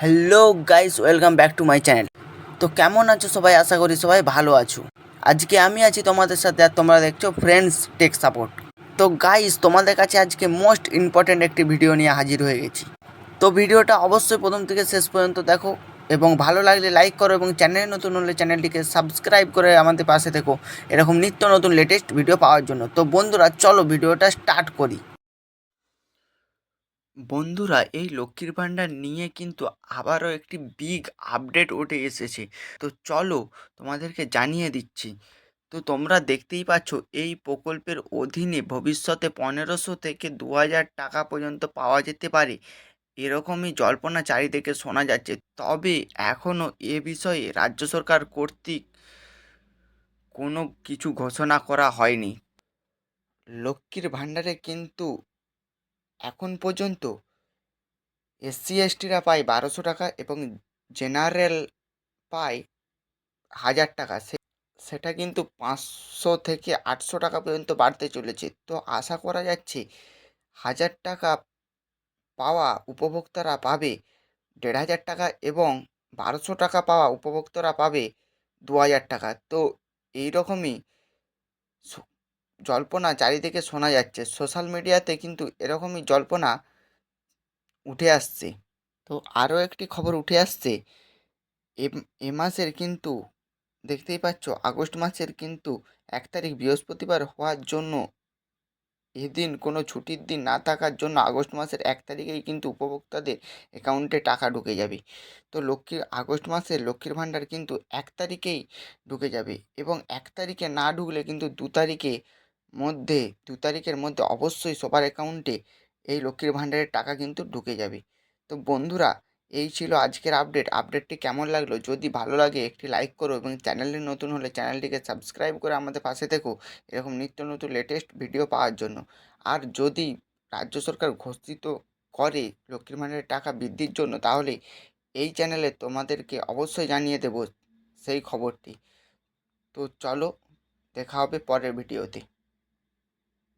Hello guys, welcome back to my channel. তো কেমন আছো সবাই? আশা করি সবাই ভালো আছো। আজকে আমি আছি তোমাদের সাথে, আর তোমরা দেখছো ফ্রেন্ডস টেক সাপোর্ট। তো গাইস, তোমাদের কাছে আজকে মোস্ট ইম্পর্ট্যান্ট একটি ভিডিও নিয়ে হাজির হয়ে গেছি। তো ভিডিওটা অবশ্যই প্রথম থেকে শেষ পর্যন্ত দেখো এবং ভালো লাগলে লাইক করো, এবং চ্যানেলে নতুন হলে চ্যানেলটিকে সাবস্ক্রাইব করে আমাদের পাশে থেকো এরকম নিত্য নতুন লেটেস্ট ভিডিও পাওয়ার জন্য। তো বন্ধুরা, চলো ভিডিওটা স্টার্ট করি। বন্ধুরা, এই লক্ষ্মীর ভাণ্ডার নিয়ে কিন্তু আবারও একটি বিগ আপডেট উঠে এসেছে। তো চলো তোমাদেরকে জানিয়ে দিচ্ছি। তো তোমরা দেখতেই পাচ্ছ, এই প্রকল্পের অধীনে ভবিষ্যতে 1500 থেকে 2000 টাকা পর্যন্ত পাওয়া যেতে পারে, এরকমই জল্পনা চারিদিকে শোনা যাচ্ছে। তবে এখনও এ বিষয়ে রাজ্য সরকার কর্তৃক কোনো কিছু ঘোষণা করা হয়নি। লক্ষ্মীর ভাণ্ডারে কিন্তু এখন পর্যন্ত এসসি এসটিরা পায় 1200 টাকা এবং জেনারেল পায় 1000 টাকা। সেটা কিন্তু 500 থেকে 800 টাকা পর্যন্ত বাড়তে চলেছে। তো আশা করা যাচ্ছে 1000 টাকা পাওয়া উপভোক্তারা পাবে 1500 টাকা, এবং 1200 টাকা পাওয়া উপভোক্তারা পাবে 2000 টাকা। তো এই রকমই জল্পনা চারিদিকে শোনা যাচ্ছে, সোশ্যাল মিডিয়াতে কিন্তু এরকমই জল্পনা উঠে আসছে। তো আরও একটি খবর উঠে আসছে, এ মাসের কিন্তু দেখতেই পাচ্ছ আগস্ট মাসের কিন্তু 1 তারিখ বৃহস্পতিবার হওয়ার জন্য, এদিন কোনো ছুটির দিন না থাকার জন্য আগস্ট মাসের 1 তারিখেই কিন্তু উপভোক্তাদের অ্যাকাউন্টে টাকা ঢুকে যাবে। তো আগস্ট মাসের লক্ষ্মীর ভাণ্ডার কিন্তু 1 তারিখেই ঢুকে যাবে, এবং 1 তারিখে না ঢুকলে কিন্তু 2 তারিখের মধ্যে অবশ্যই সবার অ্যাকাউন্টে এই লক্ষ্মীর ভাণ্ডারের টাকা কিন্তু ঢুকে যাবে। তো বন্ধুরা, এই ছিল আজকের আপডেটটি কেমন লাগলো? যদি ভালো লাগে একটি লাইক করো, এবং চ্যানেলে নতুন হলে চ্যানেলটিকে সাবস্ক্রাইব করে আমাদের পাশে থেকো এরকম নিত্য নতুন লেটেস্ট ভিডিও পাওয়ার জন্য। আর যদি রাজ্য সরকার ঘোষিত করে লক্ষ্মীর ভাণ্ডারের টাকা বৃদ্ধির জন্য, তাহলে এই চ্যানেলে তোমাদেরকে অবশ্যই জানিয়ে দেব সেই খবরটি। তো চলো, দেখা হবে পরের ভিডিওতে।